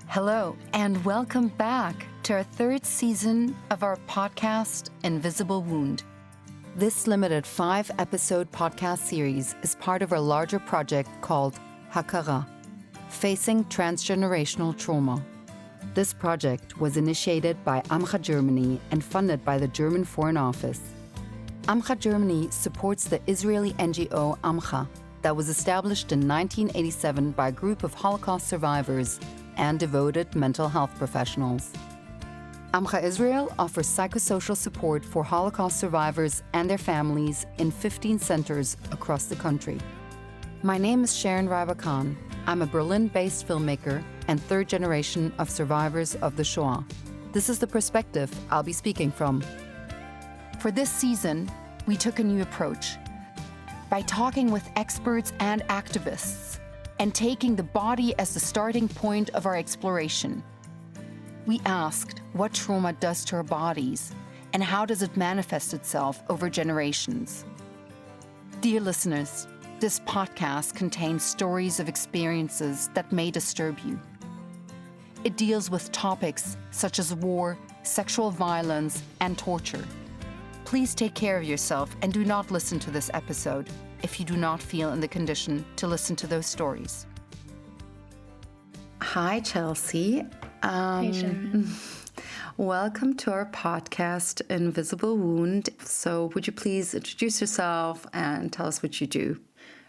Hello, and welcome back to our third season of our podcast, Invisible Wound. This limited 5-episode podcast series is part of our larger project called Hakara, Facing Transgenerational Trauma. This project was initiated by Amcha Germany and funded by the German Foreign Office. Amcha Germany supports the Israeli NGO Amcha that was established in 1987 by a group of Holocaust survivors and devoted mental health professionals. Amcha Israel offers psychosocial support for Holocaust survivors and their families in 15 centers across the country. My name is Sharon Reiber-Kahn. I'm a Berlin-based filmmaker and third generation of survivors of the Shoah. This is the perspective I'll be speaking from. For this season, we took a new approach by talking with experts and activists and taking the body as the starting point of our exploration. We asked what trauma does to our bodies and how does it manifest itself over generations. Dear listeners, this podcast contains stories of experiences that may disturb you. It deals with topics such as war, sexual violence, and torture. Please take care of yourself and do not listen to this episode if you do not feel in the condition to listen to those stories. Hi, Chelsea. Hey, Sharon. Welcome to our podcast, Invisible Wound. So would you please introduce yourself and tell us what you do?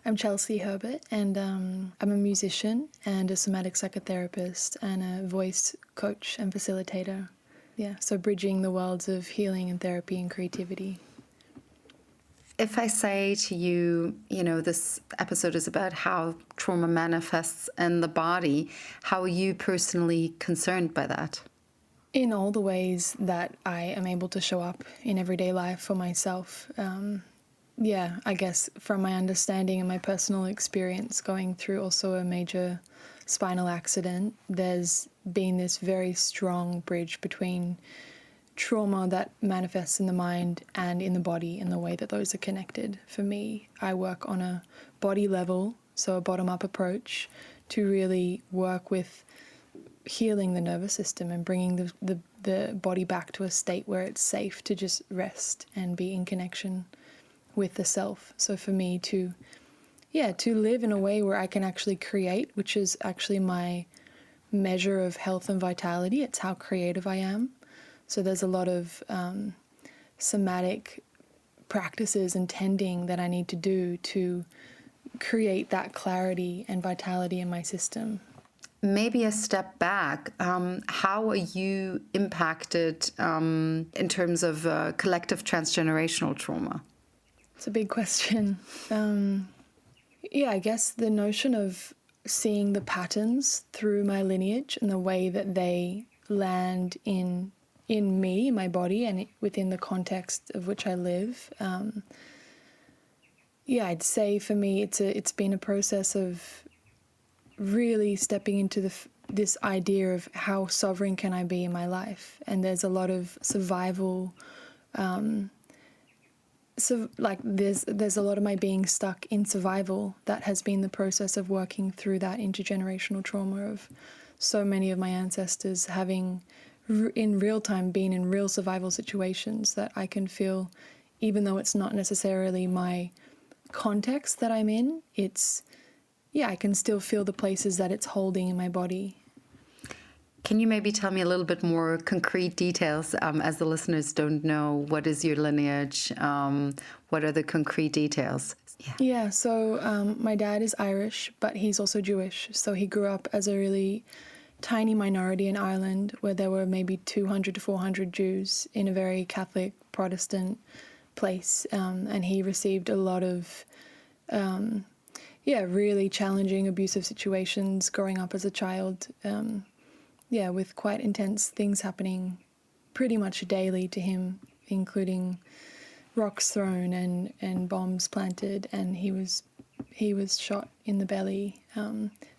I'm Chelsea Herbert, and I'm a musician and a somatic psychotherapist and a voice coach and facilitator. Yeah, so bridging the worlds of healing and therapy and creativity. If I say to you, this episode is about how trauma manifests in the body, how are you personally concerned by that? In all the ways that I am able to show up in everyday life for myself. I guess from my understanding and my personal experience going through also a major spinal accident, there's been this very strong bridge between trauma that manifests in the mind and in the body and the way that those are connected. For me, I work on a body level, so a bottom-up approach to really work with healing the nervous system and bringing the body back to a state where it's safe to just rest and be in connection with the self. So for me to live in a way where I can actually create, which is actually my measure of health and vitality. It's how creative I am. So there's a lot of somatic practices and tending that I need to do to create that clarity and vitality in my system. Maybe a step back, how are you impacted in terms of collective transgenerational trauma? It's a big question. I guess the notion of seeing the patterns through my lineage and the way that they land in me, my body, and within the context of which I live. I'd say for me it's been a process of really stepping into this idea of how sovereign can I be in my life. And there's a lot of survival. There's a lot of my being stuck in survival that has been the process of working through that intergenerational trauma of so many of my ancestors having in real time been in real survival situations that I can feel, even though it's not necessarily my context that I'm in, I can still feel the places that it's holding in my body. Can you maybe tell me a little bit more concrete details, as the listeners don't know, what is your lineage? What are the concrete details? So my dad is Irish, but he's also Jewish. So he grew up as a really tiny minority in Ireland where there were maybe 200 to 400 Jews in a very Catholic Protestant place. And he received a lot of, really challenging, abusive situations growing up as a child. With quite intense things happening pretty much daily to him, including rocks thrown and bombs planted. And he was shot in the belly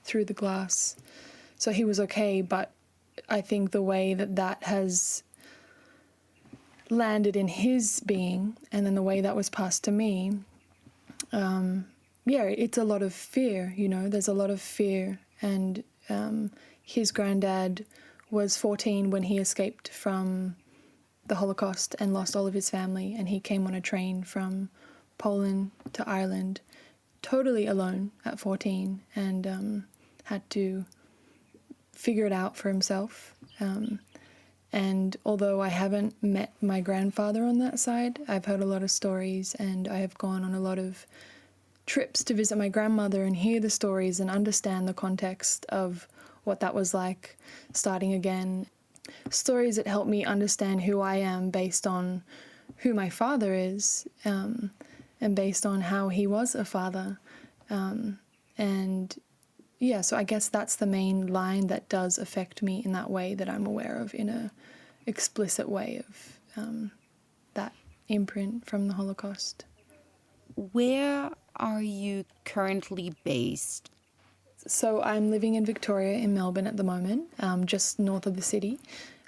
through the glass. So he was okay, but I think the way that has landed in his being and then the way that was passed to me, it's a lot of fear, there's a lot of fear and his granddad was 14 when he escaped from the Holocaust and lost all of his family, and he came on a train from Poland to Ireland totally alone at 14 and had to figure it out for himself. And although I haven't met my grandfather on that side, I've heard a lot of stories, and I have gone on a lot of trips to visit my grandmother and hear the stories and understand the context of what that was like starting again. Stories that help me understand who I am based on who my father is, and based on how he was a father. So I guess that's the main line that does affect me in that way that I'm aware of, in a explicit way of that imprint from the Holocaust. Where are you currently based? So I'm living in Victoria in Melbourne at the moment, just north of the city.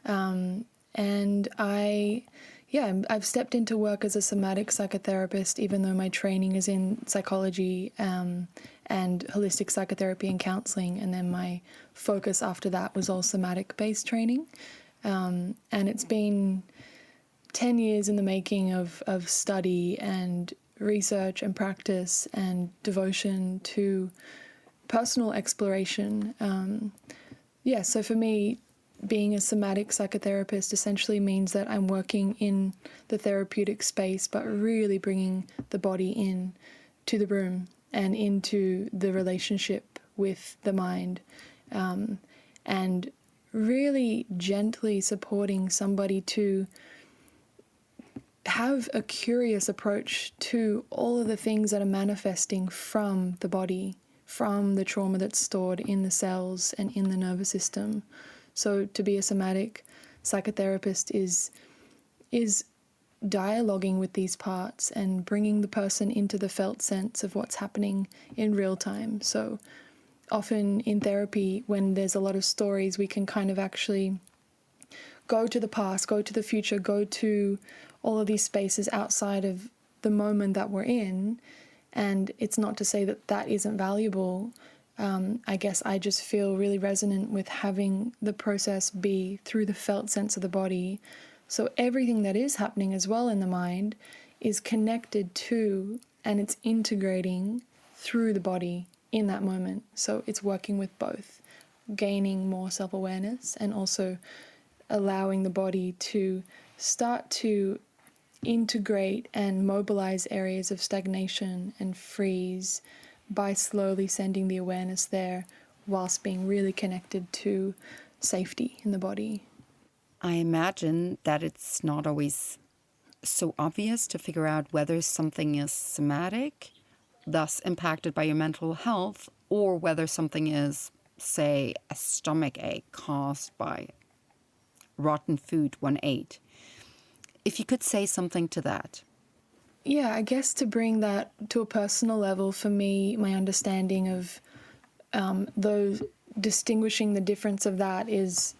And I've stepped into work as a somatic psychotherapist, even though my training is in psychology and holistic psychotherapy and counselling. And then my focus after that was all somatic-based training. And it's been 10 years in the making of study and research and practice and devotion to personal exploration. So for me, being a somatic psychotherapist essentially means that I'm working in the therapeutic space, but really bringing the body in to the room and into the relationship with the mind, and really gently supporting somebody to have a curious approach to all of the things that are manifesting from the body, from the trauma that's stored in the cells and in the nervous system. So to be a somatic psychotherapist is dialoguing with these parts and bringing the person into the felt sense of what's happening in real time. So often in therapy, when there's a lot of stories, we can kind of actually go to the past, go to the future, go to all of these spaces outside of the moment that we're in. And it's not to say that that isn't valuable. I guess I just feel really resonant with having the process be through the felt sense of the body. So everything that is happening as well in the mind is connected to and it's integrating through the body in that moment. So it's working with both, gaining more self-awareness and also allowing the body to start to integrate and mobilize areas of stagnation and freeze by slowly sending the awareness there whilst being really connected to safety in the body. I imagine that it's not always so obvious to figure out whether something is somatic, thus impacted by your mental health, or whether something is, say, a stomach ache caused by rotten food one ate. If you could say something to that. Yeah, I guess to bring that to a personal level, for me, my understanding of those distinguishing the difference of that is,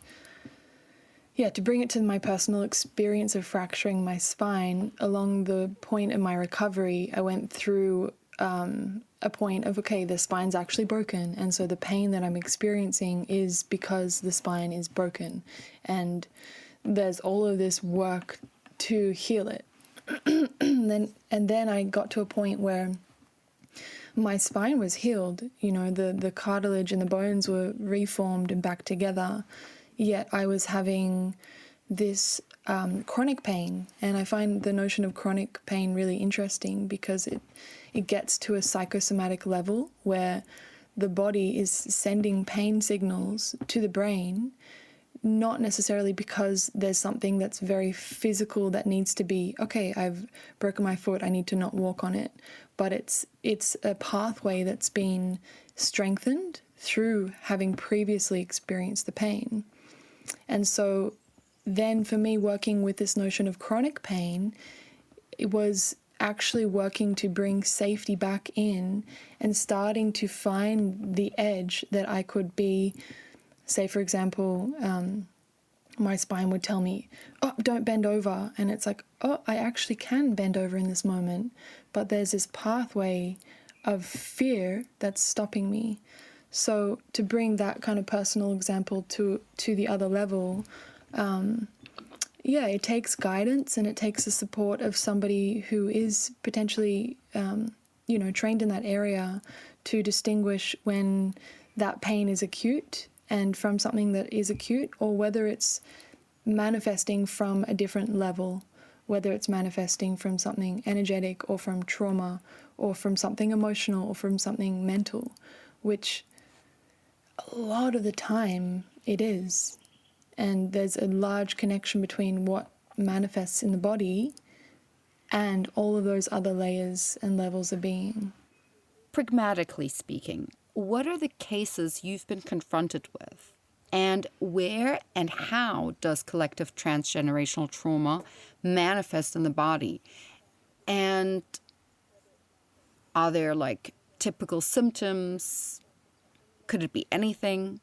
to bring it to my personal experience of fracturing my spine. Along the point of my recovery, I went through a point of, okay, the spine's actually broken. And so the pain that I'm experiencing is because the spine is broken. And there's all of this work to heal it. and then I got to a point where my spine was healed. You know, the cartilage and the bones were reformed and back together. Yet I was having this chronic pain. And I find the notion of chronic pain really interesting because it gets to a psychosomatic level where the body is sending pain signals to the brain, not necessarily because there's something that's very physical that needs to be, okay, I've broken my foot, I need to not walk on it. But it's a pathway that's been strengthened through having previously experienced the pain. And so then for me, working with this notion of chronic pain, it was actually working to bring safety back in and starting to find the edge that I could be. Say, for example, my spine would tell me, oh, don't bend over. And it's like, oh, I actually can bend over in this moment. But there's this pathway of fear that's stopping me. So to bring that kind of personal example to the other level, it takes guidance and it takes the support of somebody who is potentially, trained in that area to distinguish when that pain is acute and from something that is acute, or whether it's manifesting from a different level, whether it's manifesting from something energetic or from trauma or from something emotional or from something mental, which a lot of the time it is. And there's a large connection between what manifests in the body and all of those other layers and levels of being. Pragmatically speaking, what are the cases you've been confronted with? And where and how does collective transgenerational trauma manifest in the body? And are there like typical symptoms? Could it be anything?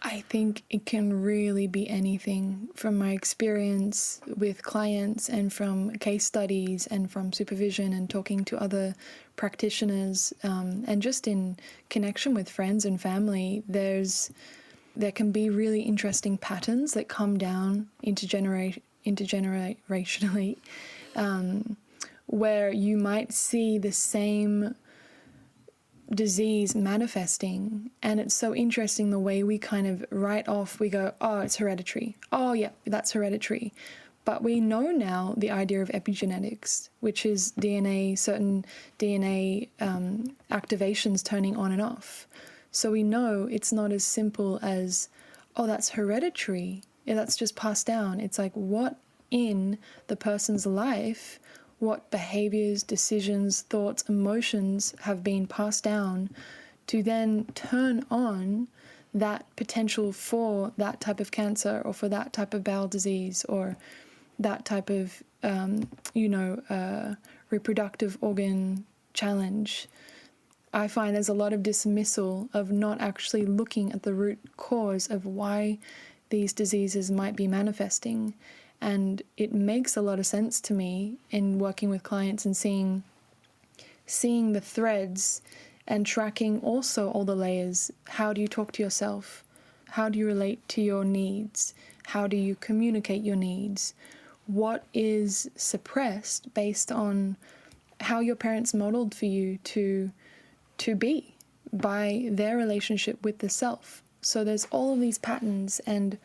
I think it can really be anything. From my experience with clients and from case studies and from supervision and talking to other practitioners, and just in connection with friends and family, there can be really interesting patterns that come down intergenerationally, where you might see the same disease manifesting, and it's so interesting the way we kind of write off, we go, oh, it's hereditary, oh yeah, that's hereditary. But we know now the idea of epigenetics, which is certain DNA activations turning on and off. So we know it's not as simple as, oh, that's hereditary, yeah, that's just passed down. It's like, what in the person's life, what behaviors, decisions, thoughts, emotions have been passed down to then turn on that potential for that type of cancer or for that type of bowel disease or that type of, reproductive organ challenge. I find there's a lot of dismissal of not actually looking at the root cause of why these diseases might be manifesting. And it makes a lot of sense to me in working with clients and seeing the threads and tracking also all the layers. How do you talk to yourself? How do you relate to your needs? How do you communicate your needs? What is suppressed based on how your parents modeled for you to be by their relationship with the self? So there's all of these patterns, and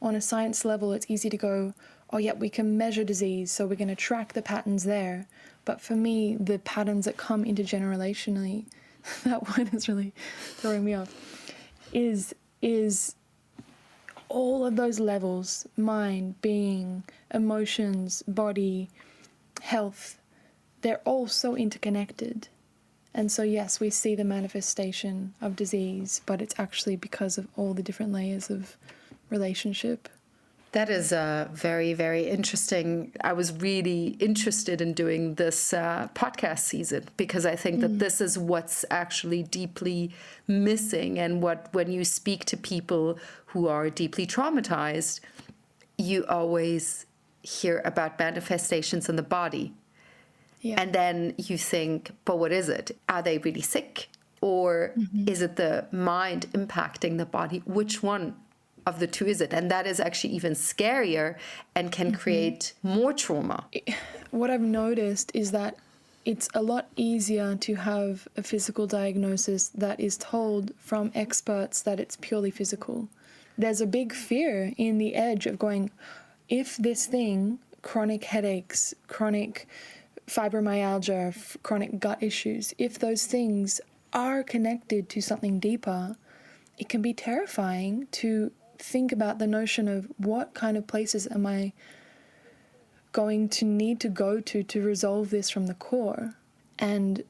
on a science level, it's easy to go, oh yeah, we can measure disease, so we're going to track the patterns there. But for me, the patterns that come intergenerationally, that one is really throwing me off, is all of those levels, mind, being, emotions, body, health, they're all so interconnected. And so yes, we see the manifestation of disease, but it's actually because of all the different layers of relationship. That is very, very interesting. I was really interested in doing this podcast season because I think that this is what's actually deeply missing. And when you speak to people who are deeply traumatized, you always hear about manifestations in the body. Yeah. And then you think, but what is it? Are they really sick? Or is it the mind impacting the body? Which one of the two is it? And that is actually even scarier and can create more trauma. What I've noticed is that it's a lot easier to have a physical diagnosis that is told from experts that it's purely physical. There's a big fear in the edge of going, if this thing, chronic headaches, chronic fibromyalgia, chronic gut issues, if those things are connected to something deeper, it can be terrifying to think about the notion of what kind of places am I going to need to go to resolve this from the core, and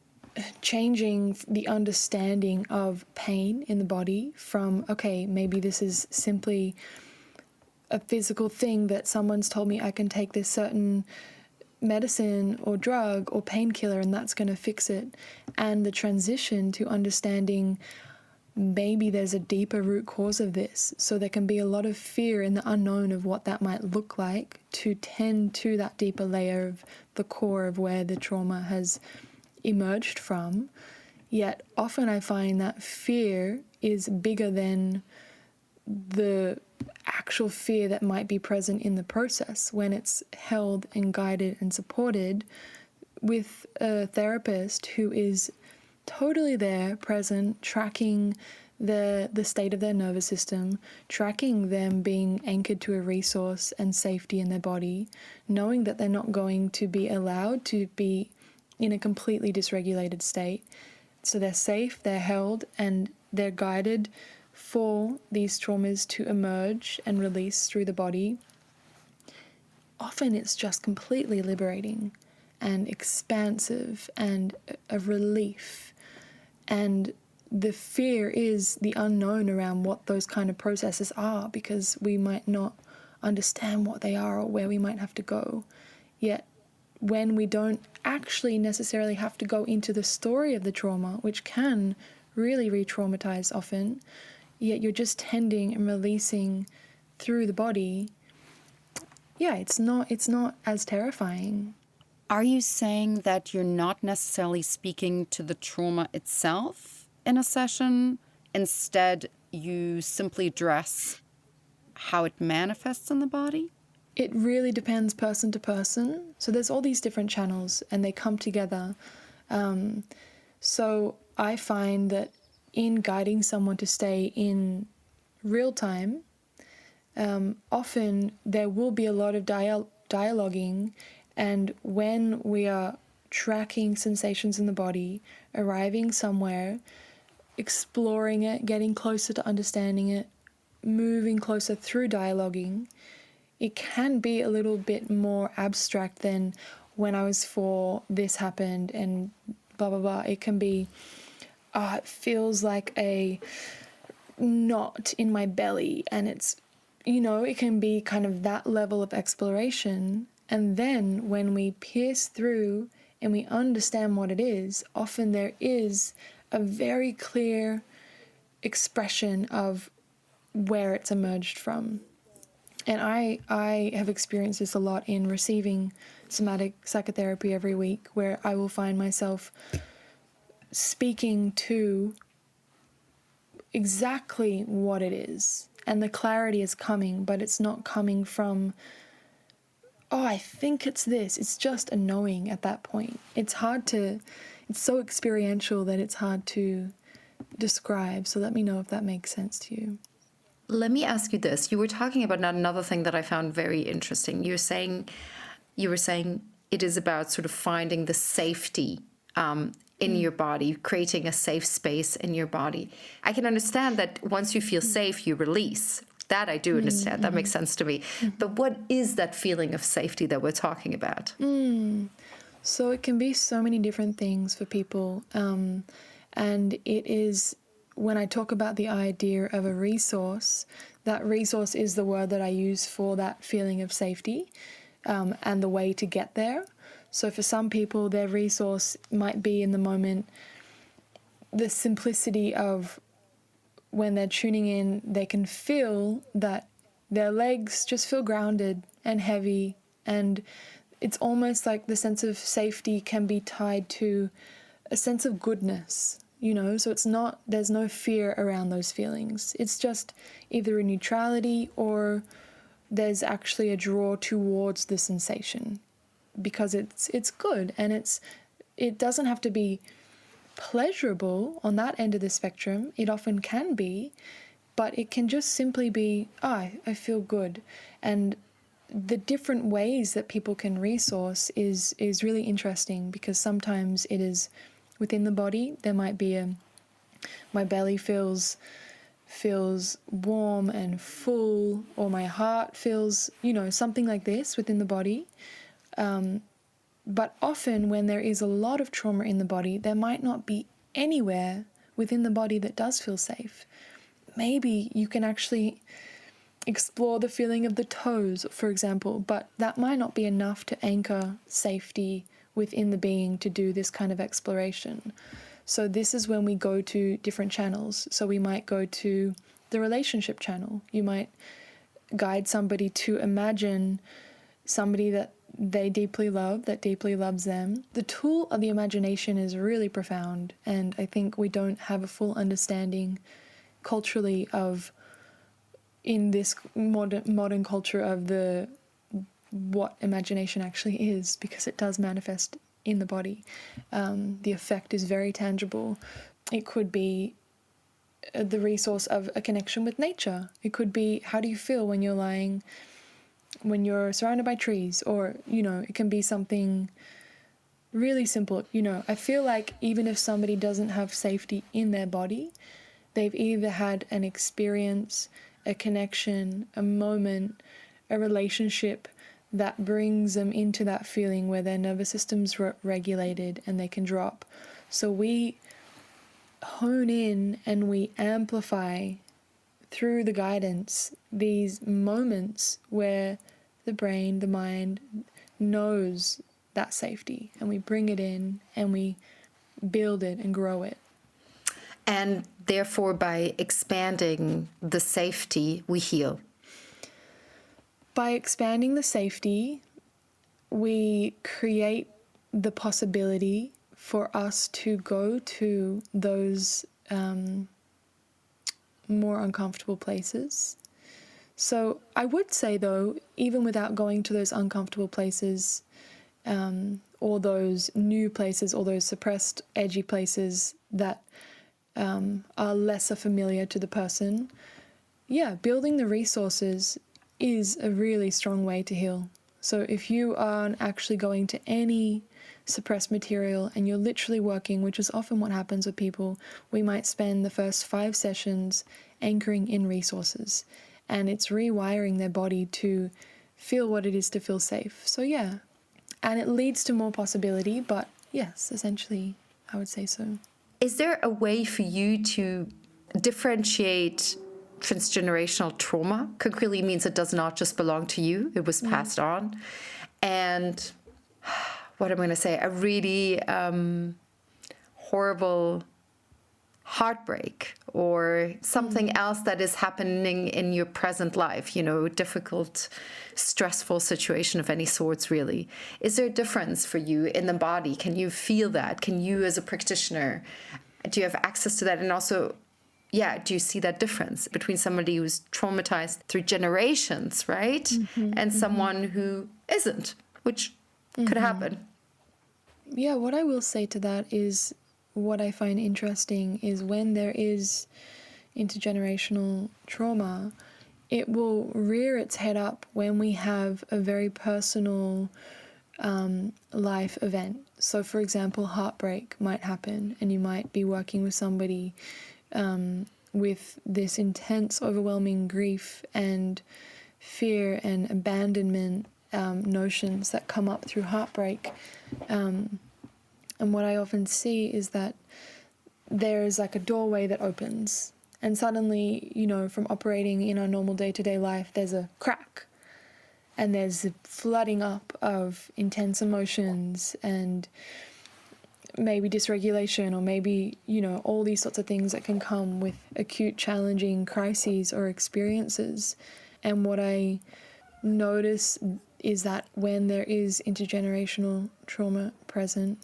changing the understanding of pain in the body from, okay, maybe this is simply a physical thing that someone's told me I can take this certain medicine or drug or painkiller and that's going to fix it, and the transition to understanding maybe there's a deeper root cause of this. So there can be a lot of fear in the unknown of what that might look like to tend to that deeper layer of the core of where the trauma has emerged from. Yet often I find that fear is bigger than the actual fear that might be present in the process when it's held and guided and supported with a therapist who is totally there, present, tracking the state of their nervous system, tracking them being anchored to a resource and safety in their body, knowing that they're not going to be allowed to be in a completely dysregulated state. So they're safe, they're held, and they're guided for these traumas to emerge and release through the body. Often it's just completely liberating and expansive and a relief. And the fear is the unknown around what those kind of processes are, because we might not understand what they are or where we might have to go. Yet when we don't actually necessarily have to go into the story of the trauma, which can really re-traumatize often, yet you're just tending and releasing through the body, it's not as terrifying. Are you saying that you're not necessarily speaking to the trauma itself in a session? Instead, you simply address how it manifests in the body? It really depends person to person. So there's all these different channels and they come together. So I find that in guiding someone to stay in real time, often there will be a lot of dialoguing. And when we are tracking sensations in the body, arriving somewhere, exploring it, getting closer to understanding it, moving closer through dialoguing, it can be a little bit more abstract than when I was 4, this happened, and blah, blah, blah. It can be, it feels like a knot in my belly, and it's, it can be kind of that level of exploration. And then when we pierce through and we understand what it is, often there is a very clear expression of where it's emerged from. And I have experienced this a lot in receiving somatic psychotherapy every week, where I will find myself speaking to exactly what it is. And the clarity is coming, but it's not coming from, I think it's this. It's just a knowing at that point. It's so experiential that it's hard to describe. So let me know if that makes sense to you. Let me ask you this. You were talking about another thing that I found very interesting. You were saying it is about sort of finding the safety in your body, creating a safe space in your body. I can understand that once you feel safe, you release. That I do understand. That makes sense to me. But what is that feeling of safety that we're talking about? So it can be so many different things for people. And it is, when I talk about the idea of a resource, that resource is the word that I use for that feeling of safety and the way to get there. So for some people, their resource might be in the moment, the simplicity of when they're tuning in, they can feel that their legs just feel grounded and heavy. And it's almost like the sense of safety can be tied to a sense of goodness, so there's no fear around those feelings. It's just either a neutrality or there's actually a draw towards the sensation because it's good, and it doesn't have to be pleasurable on that end of the spectrum. It often can be, but it can just simply be, I feel good. And the different ways that people can resource is really interesting, because sometimes it is within the body. There might be my belly feels warm and full, or my heart feels, something like this within the body. But often when there is a lot of trauma in the body, there might not be anywhere within the body that does feel safe. Maybe you can actually explore the feeling of the toes, for example, but that might not be enough to anchor safety within the being to do this kind of exploration. So this is when we go to different channels. So we might go to the relationship channel. You might guide somebody to imagine somebody that they deeply love, that deeply loves them. The tool of the imagination is really profound, and I think we don't have a full understanding culturally of, in this modern culture, of what imagination actually is, because it does manifest in the body. The effect is very tangible. It could be the resource of a connection with nature. It could be, how do you feel when you're surrounded by trees? Or, it can be something really simple. I feel like even if somebody doesn't have safety in their body, they've either had an experience, a connection, a moment, a relationship that brings them into that feeling where their nervous system's regulated and they can drop. So we hone in and we amplify through the guidance these moments where the brain, the mind knows that safety, and we bring it in and we build it and grow it. And therefore, by expanding the safety, we heal. By expanding the safety, we create the possibility for us to go to those more uncomfortable places. So I would say, though, even without going to those uncomfortable places, or those new places, or those suppressed, edgy places that are lesser familiar to the person, building the resources is a really strong way to heal. So if you aren't actually going to any suppressed material and you're literally working, which is often what happens with people, we might spend the first 5 sessions anchoring in resources, and it's rewiring their body to feel what it is to feel safe. So and it leads to more possibility, but yes, essentially I would say so. Is there a way for you to differentiate transgenerational trauma? Concretely means it does not just belong to you, it was passed on. And what I'm going to say, a really horrible heartbreak or something else that is happening in your present life, difficult, stressful situation of any sorts, really. Is there a difference for you in the body? Can you feel that? Can you, as a practitioner, do you have access to that? And also, do you see that difference between somebody who's traumatized through generations, right? And someone who isn't, which could happen? Yeah, what I will say to that is, what I find interesting is when there is intergenerational trauma, it will rear its head up when we have a very personal life event. So, for example, heartbreak might happen, and you might be working with somebody with this intense, overwhelming grief and fear and abandonment notions that come up through heartbreak. And what I often see is that there's like a doorway that opens, and suddenly, from operating in our normal day-to-day life, there's a crack, and there's a flooding up of intense emotions and maybe dysregulation, or maybe, all these sorts of things that can come with acute, challenging crises or experiences. And what I notice is that when there is intergenerational trauma present,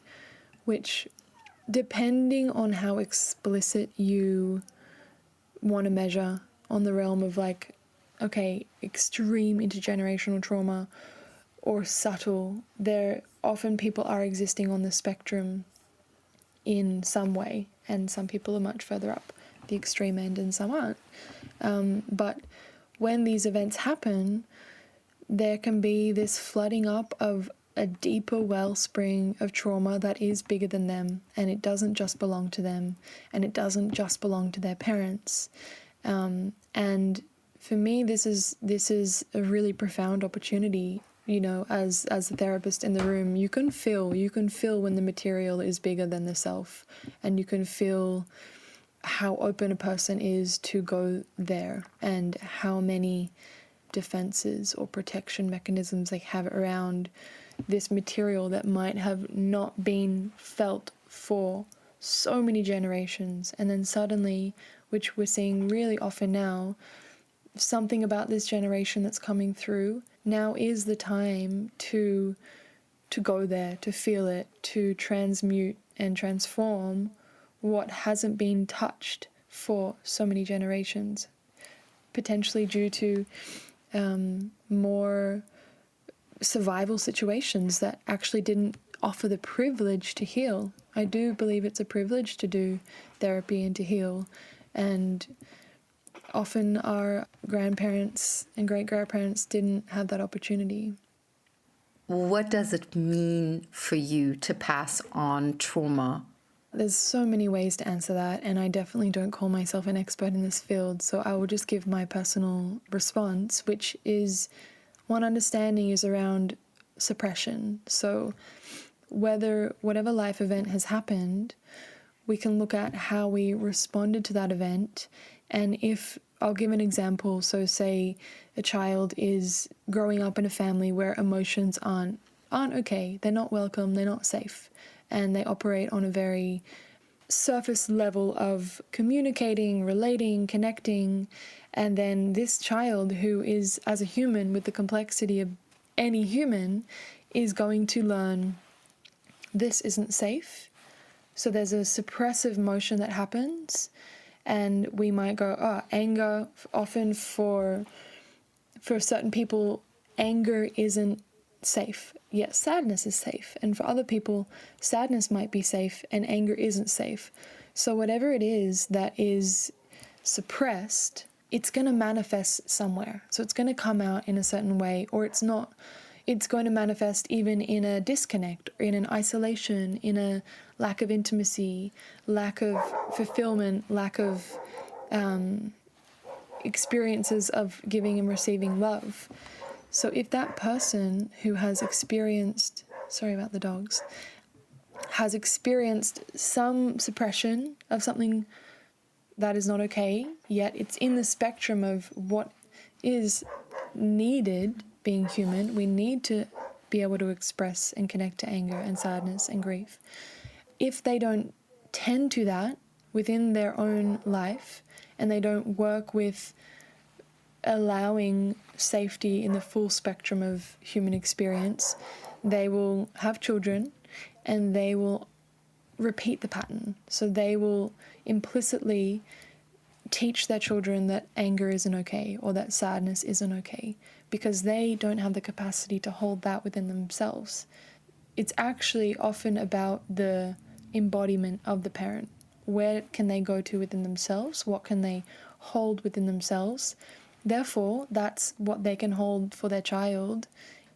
which, depending on how explicit you want to measure on the realm of extreme intergenerational trauma or subtle, there often people are existing on the spectrum in some way, and some people are much further up the extreme end and some aren't. But when these events happen, there can be this flooding up of a deeper wellspring of trauma that is bigger than them, and it doesn't just belong to them, and it doesn't just belong to their parents. And for me, this is a really profound opportunity. As the therapist in the room, you can feel when the material is bigger than the self, and you can feel how open a person is to go there, and how many defenses or protection mechanisms they have around this material that might have not been felt for so many generations. And then suddenly, which we're seeing really often now, something about this generation that's coming through now is the time to go there, to feel it, to transmute and transform what hasn't been touched for so many generations, potentially due to more survival situations that actually didn't offer the privilege to heal. I do believe it's a privilege to do therapy and to heal, and often our grandparents and great-grandparents didn't have that opportunity. What does it mean for you to pass on trauma? There's so many ways to answer that, and I definitely don't call myself an expert in this field, so I will just give my personal response, which is, one understanding is around suppression. So whatever life event has happened, we can look at how we responded to that event, and if, I'll give an example, so say a child is growing up in a family where emotions aren't okay, they're not welcome, they're not safe, and they operate on a very surface level of communicating, relating, connecting, and then this child, who is as a human with the complexity of any human, is going to learn this isn't safe. So there's a suppressive motion that happens, and we might go, anger. Often for certain people, anger isn't safe, yet sadness is safe. And for other people, sadness might be safe and anger isn't safe. So whatever it is that is suppressed, it's going to manifest somewhere. So it's going to come out in a certain way, or it's not. It's going to manifest even in a disconnect, or in an isolation, in a lack of intimacy, lack of fulfillment, lack of experiences of giving and receiving love. So if that person who has experienced, sorry about the dogs, has experienced some suppression of something that is not okay, yet it's in the spectrum of what is needed being human, we need to be able to express and connect to anger and sadness and grief. If they don't tend to that within their own life, and they don't work with allowing safety in the full spectrum of human experience, they will have children and they will repeat the pattern. So they will implicitly teach their children that anger isn't okay, or that sadness isn't okay, because they don't have the capacity to hold that within themselves. It's actually often about the embodiment of the parent. Where can they go to within themselves? What can they hold within themselves? Therefore, that's what they can hold for their child.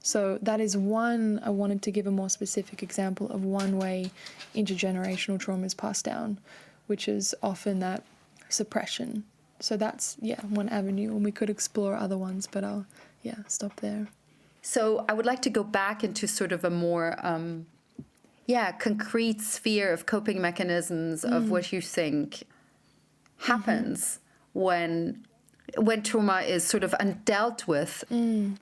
So that is one, I wanted to give a more specific example of one way intergenerational trauma is passed down, which is often that suppression. So that's, one avenue, and we could explore other ones, but I'll, stop there. So I would like to go back into sort of a more, concrete sphere of coping mechanisms of what you think happens when trauma is sort of undealt with.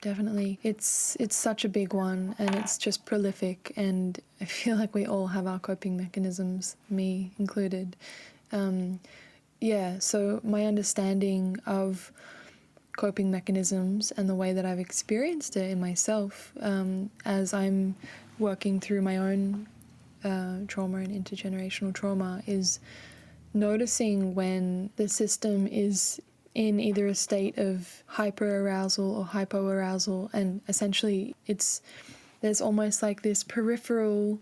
Definitely. It's such a big one, and it's just prolific, and I feel like we all have our coping mechanisms, me included. So my understanding of coping mechanisms and the way that I've experienced it in myself, as I'm working through my own trauma and intergenerational trauma, is noticing when the system is in either a state of hyperarousal or hypoarousal, and essentially there's almost like this peripheral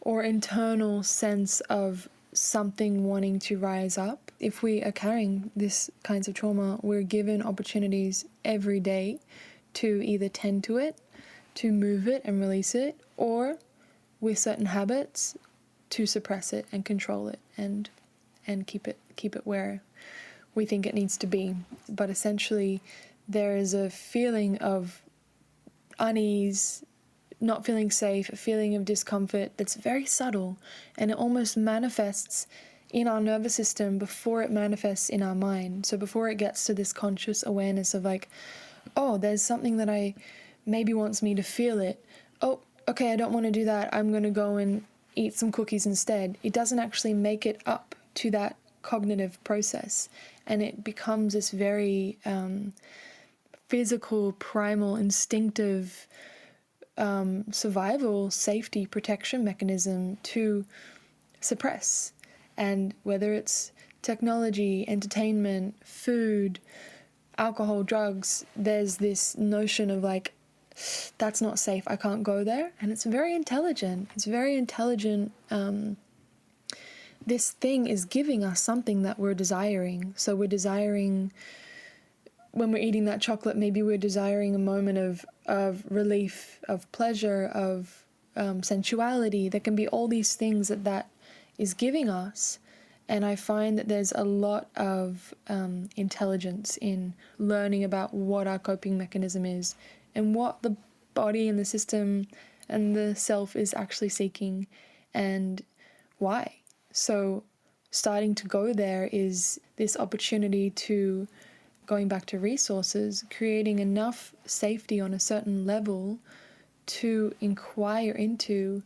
or internal sense of something wanting to rise up. If we are carrying this kinds of trauma, we're given opportunities every day to either tend to it, to move it and release it, or with certain habits to suppress it and control it and keep it where we think it needs to be. But essentially there is a feeling of unease, not feeling safe, a feeling of discomfort that's very subtle, and it almost manifests in our nervous system before it manifests in our mind. So before it gets to this conscious awareness of like, oh, there's something that maybe wants me to feel it. Oh, okay, I don't want to do that. I'm going to go and eat some cookies instead. It doesn't actually make it up to that cognitive process, and it becomes this very physical, primal, instinctive survival, safety, protection mechanism to suppress. And whether it's technology, entertainment, food, alcohol, drugs, there's this notion of like, that's not safe, I can't go there. And it's very intelligent. It's very intelligent. This thing is giving us something that we're desiring. So we're desiring, when we're eating that chocolate, maybe we're desiring a moment of relief, of pleasure, of sensuality. There can be all these things that is giving us. And I find that there's a lot of intelligence in learning about what our coping mechanism is and what the body and the system and the self is actually seeking and why. So starting to go there is this opportunity to, going back to resources, creating enough safety on a certain level to inquire into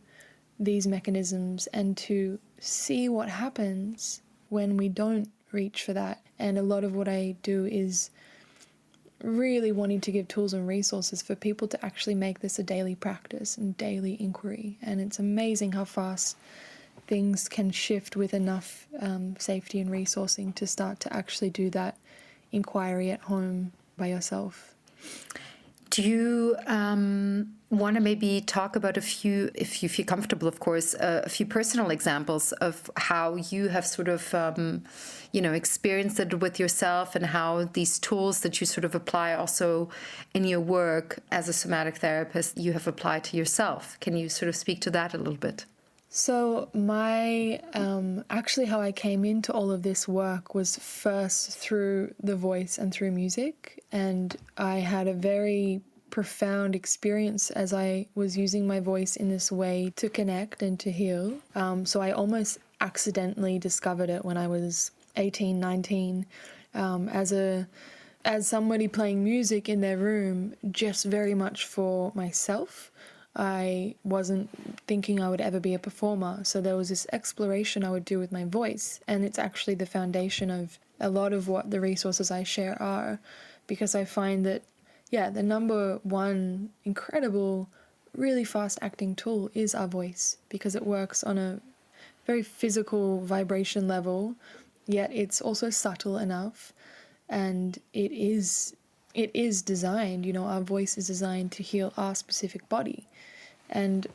these mechanisms and to see what happens when we don't reach for that. And a lot of what I do is really wanting to give tools and resources for people to actually make this a daily practice and daily inquiry. And it's amazing how fast things can shift with enough safety and resourcing to start to actually do that inquiry at home by yourself. Do you want to maybe talk about a few, if you feel comfortable, of course, a few personal examples of how you have sort of, experienced it with yourself and how these tools that you sort of apply also in your work as a somatic therapist, you have applied to yourself? Can you sort of speak to that a little bit? So actually how I came into all of this work was first through the voice and through music. And I had a very profound experience as I was using my voice in this way to connect and to heal. So I almost accidentally discovered it when I was 18, 19, as somebody playing music in their room, just very much for myself. I wasn't thinking I would ever be a performer. So there was this exploration I would do with my voice. And it's actually the foundation of a lot of what the resources I share are, because I find that, the number one incredible, really fast acting tool is our voice, because it works on a very physical vibration level, yet it's also subtle enough. And it is designed, our voice is designed to heal our specific body. And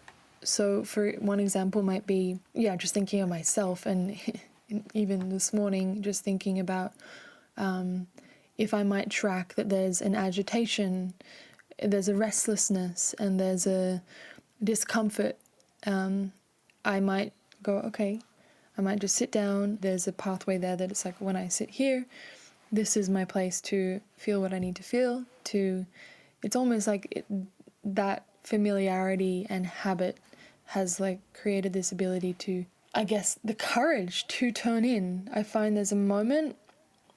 so for one example might be, just thinking of myself, and even this morning, just thinking about if I might track that there's an agitation, there's a restlessness, and there's a discomfort, I might go, okay, I might just sit down. There's a pathway there that it's like, when I sit here, this is my place to feel what I need to feel. It's almost like that familiarity and habit has like created this ability to, I guess, the courage to turn in. I find there's a moment,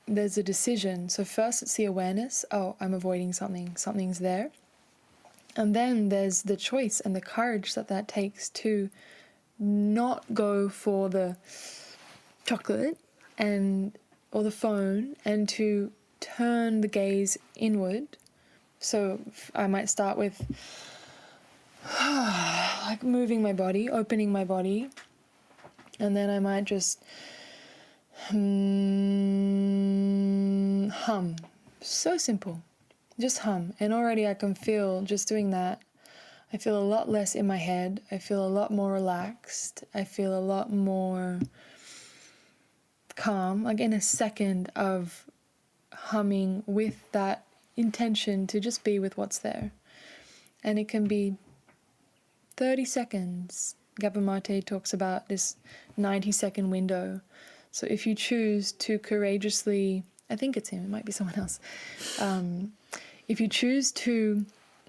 there's a decision. So first it's the awareness, oh, I'm avoiding something's there. And then there's the choice and the courage that takes to not go for the chocolate or the phone, and to turn the gaze inward. So I might start with like moving my body, opening my body, and then I might just hum. So simple, just hum. And already I can feel, just doing that, I feel a lot less in my head. I feel a lot more relaxed. I feel a lot more calm, like in a second of humming with that intention to just be with what's there. And it can be 30 seconds. Gabor Mate talks about this 90-second window. So if you choose to courageously, I think it's him, it might be someone else. If you choose to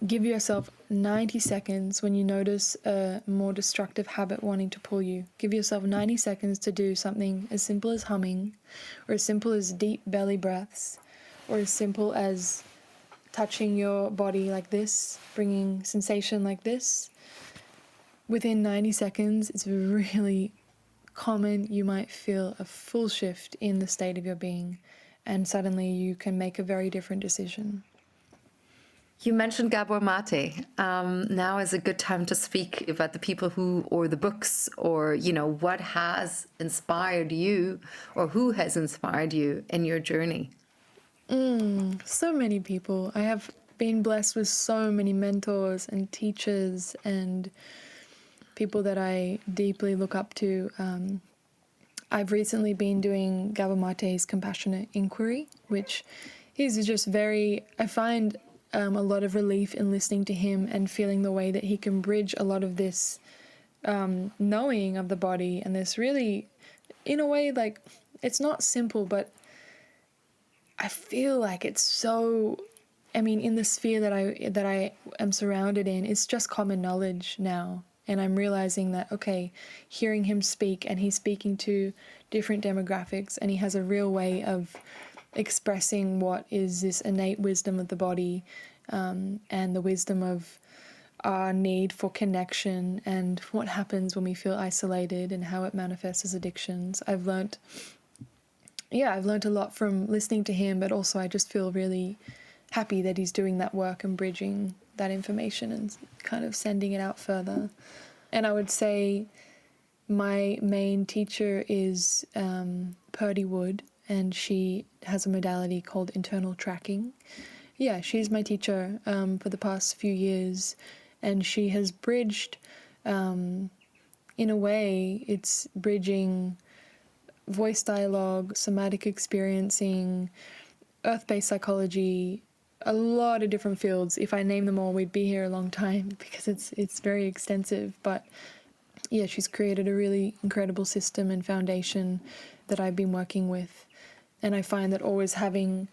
give yourself 90 seconds when you notice a more destructive habit wanting to pull you, give yourself 90 seconds to do something as simple as humming, or as simple as deep belly breaths, or as simple as touching your body like this, bringing sensation like this. Within 90 seconds, it's really common. You might feel a full shift in the state of your being, and suddenly you can make a very different decision. You mentioned Gabor Mate. Now is a good time to speak about the people who, or the books, or, what has inspired you, or who has inspired you in your journey. So many people. I have been blessed with so many mentors and teachers and people that I deeply look up to. I've recently been doing Gabor Mate's Compassionate Inquiry, which he's just I find a lot of relief in listening to him and feeling the way that he can bridge a lot of this knowing of the body and this really, in a way, like, it's not simple, but I feel like it's so, in the sphere that I am surrounded in, it's just common knowledge now. And I'm realizing that, okay, hearing him speak, and he's speaking to different demographics, and he has a real way of expressing what is this innate wisdom of the body, and the wisdom of our need for connection, and what happens when we feel isolated and how it manifests as addictions. I've learnt a lot from listening to him, but also I just feel really happy that he's doing that work and bridging that information and kind of sending it out further. And I would say my main teacher is Purdy Wood, and she has a modality called internal tracking. Yeah, she's my teacher for the past few years, and she has bridged, in a way, it's bridging voice dialogue, somatic experiencing, earth-based psychology, a lot of different fields. If I name them all, we'd be here a long time because it's very extensive. But yeah, she's created a really incredible system and foundation that I've been working with. And I find that always having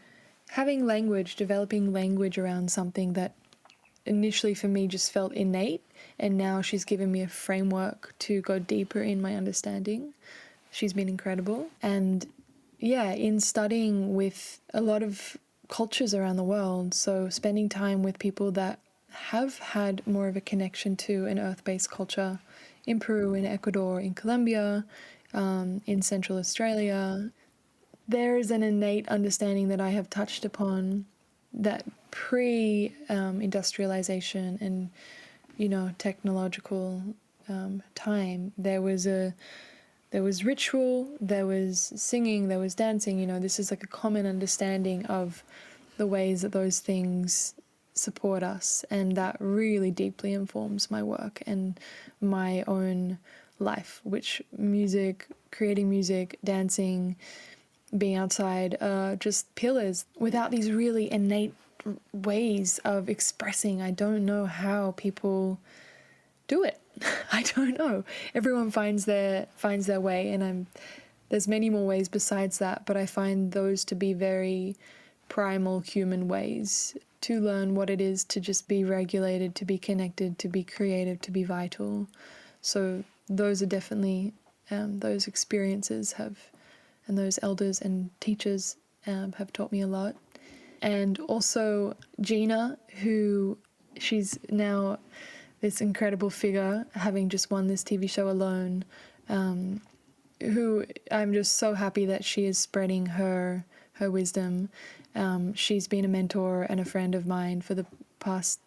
language, developing language around something that initially for me just felt innate, and now she's given me a framework to go deeper in my understanding. She's been incredible. And yeah, in studying with a lot of cultures around the world, so spending time with people that have had more of a connection to an earth-based culture in Peru, in Ecuador, in Colombia, in Central Australia, there is an innate understanding that I have touched upon that pre-industrialization and, technological time, there was ritual, there was singing, there was dancing. This is like a common understanding of the ways that those things support us, and that really deeply informs my work and my own life, which creating music, dancing, being outside, just pillars. Without these really innate ways of expressing, I don't know how people do it. I don't know. Everyone finds their way, and there's many more ways besides that, but I find those to be very primal human ways to learn what it is to just be regulated, to be connected, to be creative, to be vital. So those are definitely those experiences and those elders and teachers have taught me a lot. And also Gina, she's now this incredible figure, having just won this TV show alone, who I'm just so happy that she is spreading her wisdom. She's been a mentor and a friend of mine for the past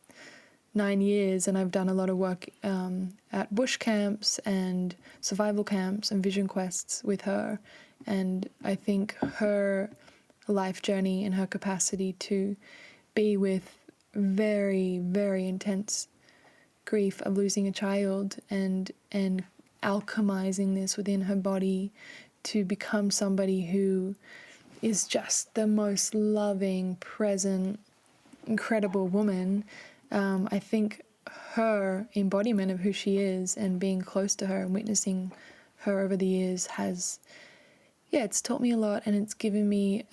9 years, and I've done a lot of work at bush camps and survival camps and vision quests with her. And I think her life journey and her capacity to be with very, very intense grief of losing a child and alchemizing this within her body to become somebody who is just the most loving, present, incredible woman. I think her embodiment of who she is and being close to her and witnessing her over the years it's taught me a lot, and it's given me,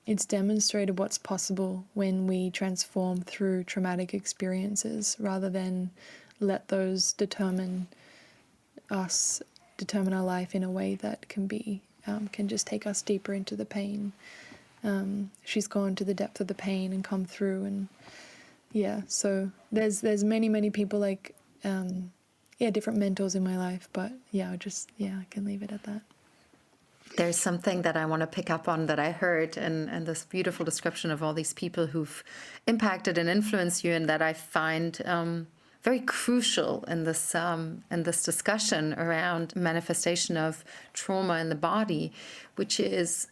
it's demonstrated what's possible when we transform through traumatic experiences rather than let those determine our life in a way that can just take us deeper into the pain. She's gone to the depth of the pain and come through, and so there's many people like different mentors in my life, but I can leave it at that. There's something that I want to pick up on that I heard and this beautiful description of all these people who've impacted and influenced you, and that I find very crucial in this discussion around manifestation of trauma in the body, which is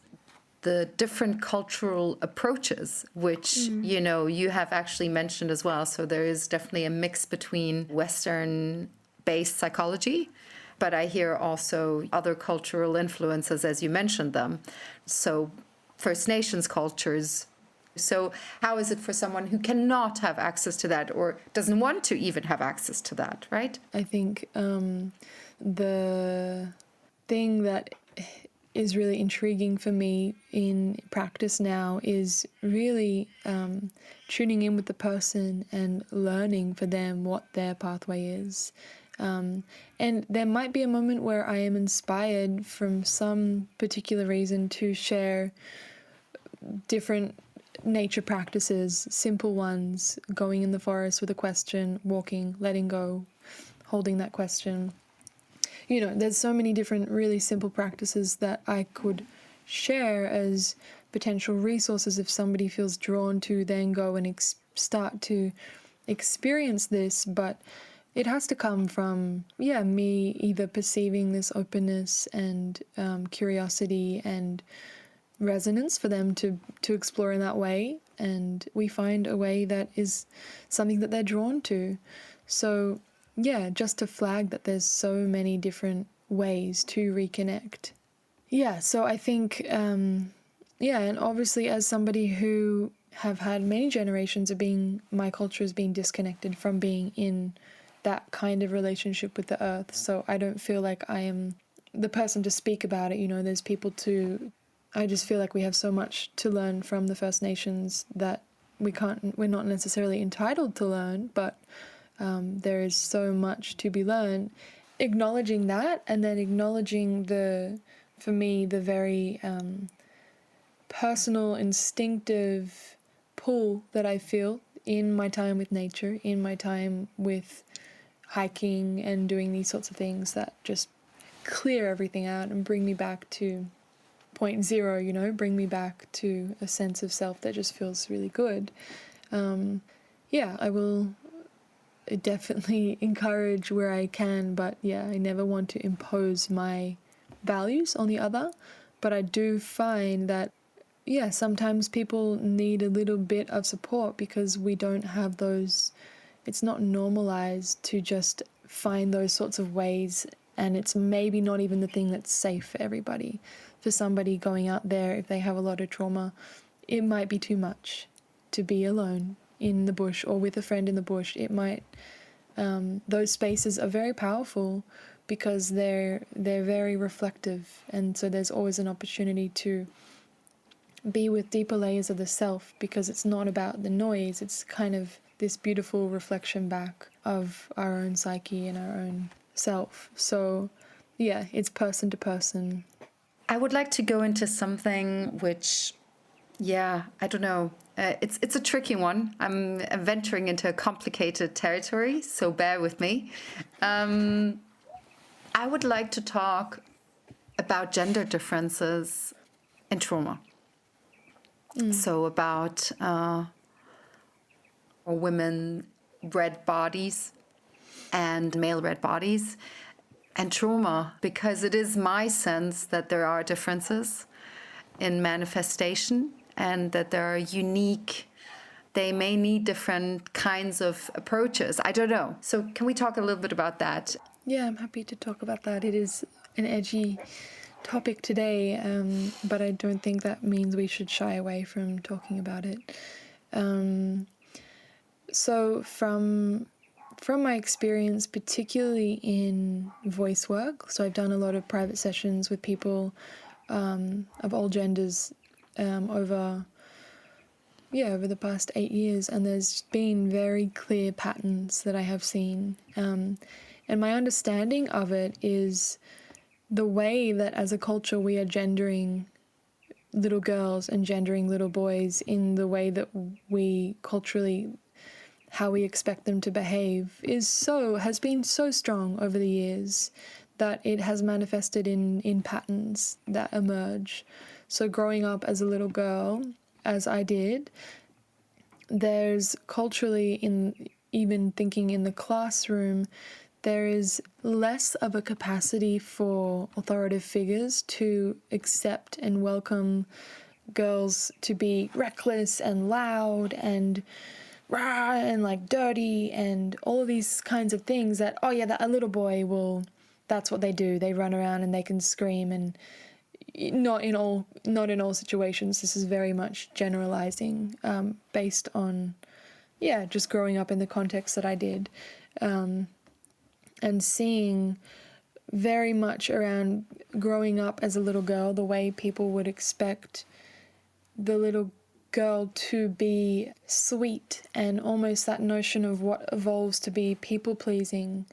the different cultural approaches, which, you know, you have actually mentioned as well. So there is definitely a mix between Western-based psychology, but I hear also other cultural influences as you mentioned them. So First Nations cultures. So how is it for someone who cannot have access to that or doesn't want to even have access to that, right? I think the thing that is really intriguing for me in practice now is really tuning in with the person and learning for them what their pathway is. And there might be a moment where I am inspired from some particular reason to share different nature practices, simple ones, going in the forest with a question, walking, letting go, holding that question. You know, there's so many different really simple practices that I could share as potential resources if somebody feels drawn to then go and start to experience this. But it has to come from, me either perceiving this openness and curiosity and resonance for them to explore in that way, and we find a way that is something that they're drawn to. So just to flag that there's so many different ways to reconnect. So I think and obviously as somebody who have had many generations of my culture has been disconnected from being in that kind of relationship with the earth, so I don't feel like I am the person to speak about it. You know, there's people I just feel like we have so much to learn from the First Nations that we're not necessarily entitled to learn, but there is so much to be learned. Acknowledging that, and then acknowledging for me, the very personal, instinctive pull that I feel in my time with nature, in my time with hiking and doing these sorts of things that just clear everything out and bring me back to point zero, you know, bring me back to a sense of self that just feels really good. I will definitely encourage where I can, but I never want to impose my values on the other. But I do find that, sometimes people need a little bit of support because we don't have those, it's not normalized to just find those sorts of ways, and it's maybe not even the thing that's safe for everybody. For somebody going out there, if they have a lot of trauma, it might be too much to be alone in the bush or with a friend in the bush. It might, those spaces are very powerful because they're very reflective, and so there's always an opportunity to be with deeper layers of the self, because it's not about the noise, it's kind of this beautiful reflection back of our own psyche and our own self. So it's person to person. I would like to go into something which, I don't know. It's a tricky one. I'm venturing into a complicated territory, so bear with me. I would like to talk about gender differences in trauma. So about women red bodies and male red bodies and trauma, because it is my sense that there are differences in manifestation and that there are they may need different kinds of approaches. I don't know. So can we talk a little bit about that? Yeah, I'm happy to talk about that. It is an edgy topic today, but I don't think that means we should shy away from talking about it. So from my experience, particularly in voice work, so I've done a lot of private sessions with people of all genders over the past 8 years, and there's been very clear patterns that I have seen. And my understanding of it is the way that as a culture we are gendering little girls and gendering little boys in the way that we culturally, how we expect them to behave has been so strong over the years that it has manifested in patterns that emerge. So growing up as a little girl, as I did, there's culturally, in even thinking in the classroom, there is less of a capacity for authoritative figures to accept and welcome girls to be reckless and loud and rah and like dirty and all of these kinds of things that, oh yeah, that a little boy will, that's what they do. They run around and they can scream, and not in all situations. This is very much generalizing, based on, just growing up in the context that I did, and seeing very much around growing up as a little girl, the way people would expect the little girl to be sweet, and almost that notion of what evolves to be people-pleasing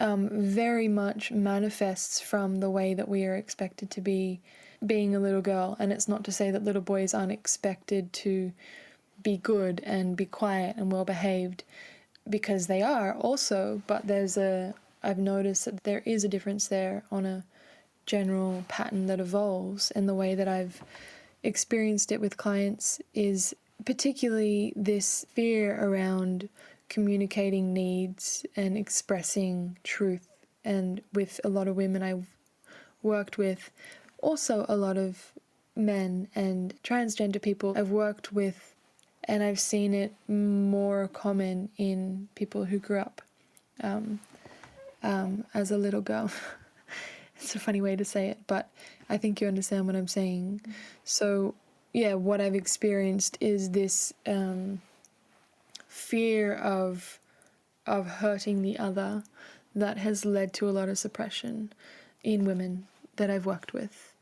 very much manifests from the way that we are expected to be being a little girl. And it's not to say that little boys aren't expected to be good and be quiet and well-behaved, because they are also, but I've noticed that there is a difference there on a general pattern that evolves. And the way that I've experienced it with clients is particularly this fear around communicating needs and expressing truth. And with a lot of women I've worked with, also a lot of men and transgender people I've worked with, and I've seen it more common in people who grew up as a little girl. It's a funny way to say it, but I think you understand what I'm saying. So, what I've experienced is this fear of hurting the other that has led to a lot of suppression in women that I've worked with.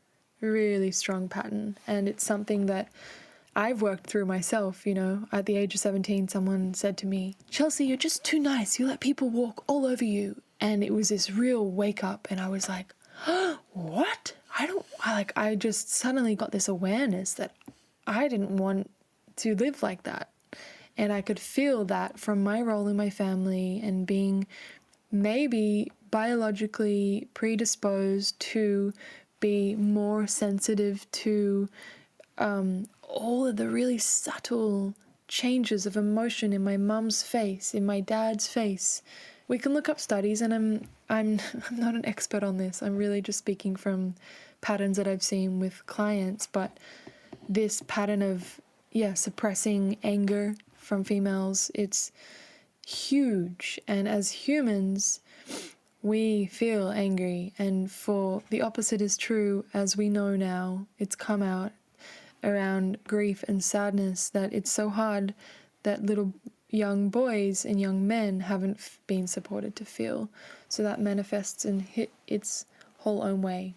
Really strong pattern. And it's something that I've worked through myself. At the age of 17, someone said to me, "Chelsea, you're just too nice. You let people walk all over you." And it was this real wake up, and I was like, what? I just suddenly got this awareness that I didn't want to live like that. And I could feel that from my role in my family and being maybe biologically predisposed to be more sensitive to all of the really subtle changes of emotion in my mum's face, in my dad's face. We can look up studies, and I'm not an expert on this. I'm really just speaking from patterns that I've seen with clients. But this pattern of suppressing anger from females, it's huge. And as humans, we feel angry, and for the opposite is true, as we know now. It's come out around grief and sadness that it's so hard that little young boys and young men haven't been supported to feel. So that manifests in its whole own way.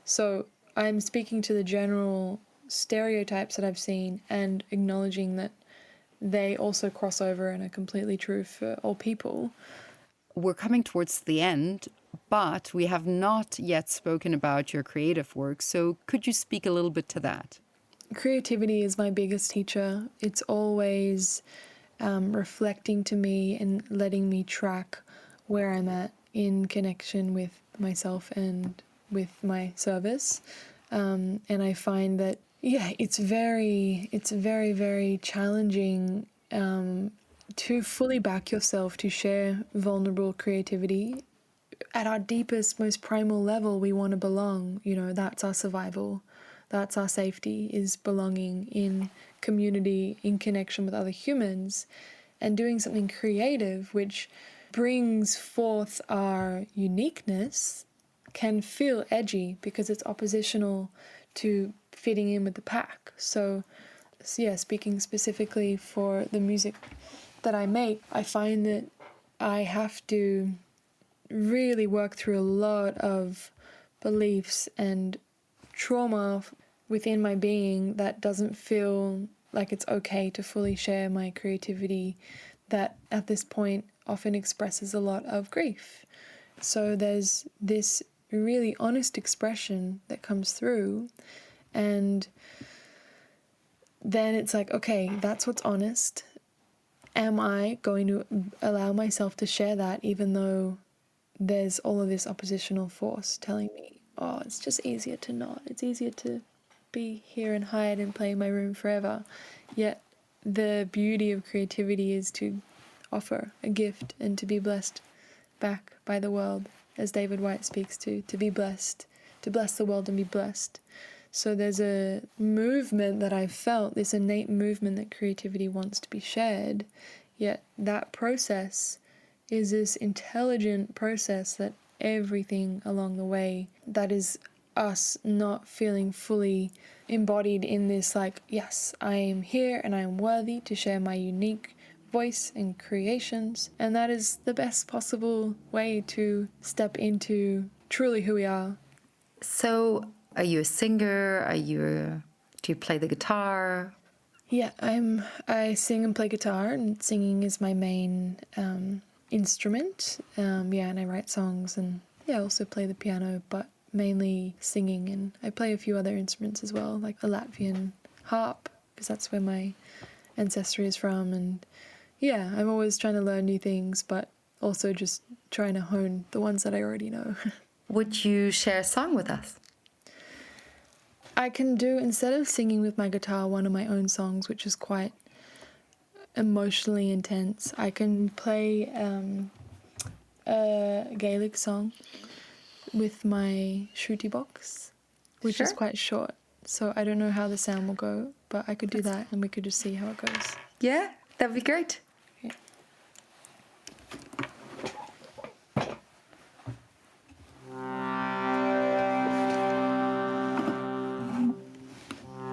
So I'm speaking to the general stereotypes that I've seen and acknowledging that they also cross over and are completely true for all people. We're coming towards the end, but we have not yet spoken about your creative work. So could you speak a little bit to that? Creativity is my biggest teacher. It's always reflecting to me and letting me track where I'm at in connection with myself and with my service. And I find that, it's very, very challenging to fully back yourself, to share vulnerable creativity. At our deepest, most primal level, we want to belong. That's our survival. That's our safety, is belonging in community, in connection with other humans, and doing something creative which brings forth our uniqueness can feel edgy because it's oppositional to fitting in with the pack. So speaking specifically for the music that I make, I find that I have to really work through a lot of beliefs and trauma within my being that doesn't feel like it's okay to fully share my creativity, that at this point often expresses a lot of grief. So there's this really honest expression that comes through, and then it's like, okay, that's what's honest. Am I going to allow myself to share that even though there's all of this oppositional force telling me, oh, it's just easier to not. It's easier to be here and hide and play in my room forever. Yet the beauty of creativity is to offer a gift and to be blessed back by the world, as David Whyte speaks to be blessed, to bless the world and be blessed. So there's a movement that I've felt, this innate movement that creativity wants to be shared, yet that process is this intelligent process that everything along the way, that is us not feeling fully embodied in this, like, yes, I am here and I am worthy to share my unique voice and creations, and that is the best possible way to step into truly who we are. So, are you a singer? Do you play the guitar? Yeah, I sing and play guitar, and singing is my main instrument. And I write songs, and I also play the piano, but mainly singing. And I play a few other instruments as well, like a Latvian harp, because that's where my ancestry is from. And I'm always trying to learn new things, but also just trying to hone the ones that I already know. Would you share a song with us? I can do, instead of singing with my guitar, one of my own songs, which is quite emotionally intense. I can play a Gaelic song with my shruti box, which is quite short. So I don't know how the sound will go, but I could do that and we could just see how it goes. Yeah, that'd be great. Okay.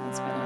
That's better.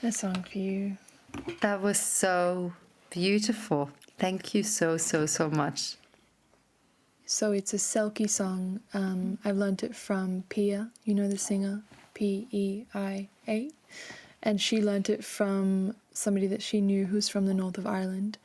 A song for you. That was so beautiful. Thank you so much. So it's a Selkie song. I've learnt it from Pia, you know the singer, P-E-I-A. And she learnt it from somebody that she knew who's from the north of Ireland.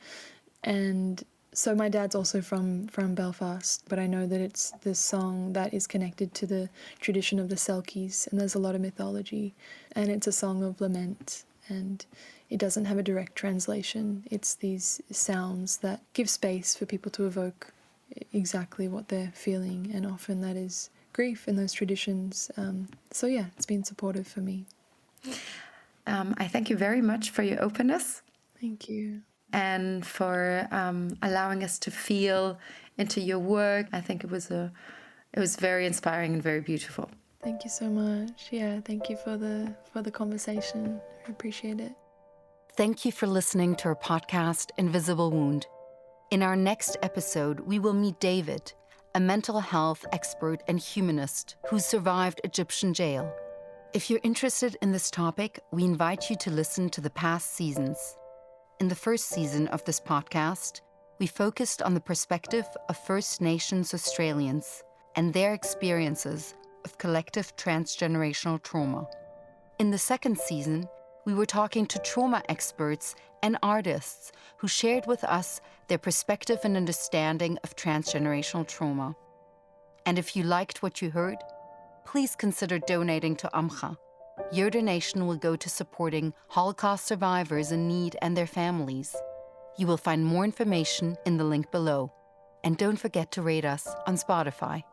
And so my dad's also from Belfast, but I know that it's this song that is connected to the tradition of the Selkies, and there's a lot of mythology. And it's a song of lament, and it doesn't have a direct translation. It's these sounds that give space for people to evoke exactly what they're feeling, and often that is grief and those traditions. So yeah, it's been supportive for me. I thank you very much for your openness. Thank you. And for allowing us to feel into your work. I think it was very inspiring and very beautiful. Thank you so much. Yeah, thank you for the conversation. I appreciate it. Thank you for listening to our podcast, Invisible Wound. In our next episode, we will meet David, a mental health expert and humanist who survived Egyptian jail. If you're interested in this topic, we invite you to listen to the past seasons. In the first season of this podcast, we focused on the perspective of First Nations Australians and their experiences of collective transgenerational trauma. In the second season, we were talking to trauma experts and artists who shared with us their perspective and understanding of transgenerational trauma. And if you liked what you heard, please consider donating to Amcha. Your donation will go to supporting Holocaust survivors in need and their families. You will find more information in the link below. And don't forget to rate us on Spotify.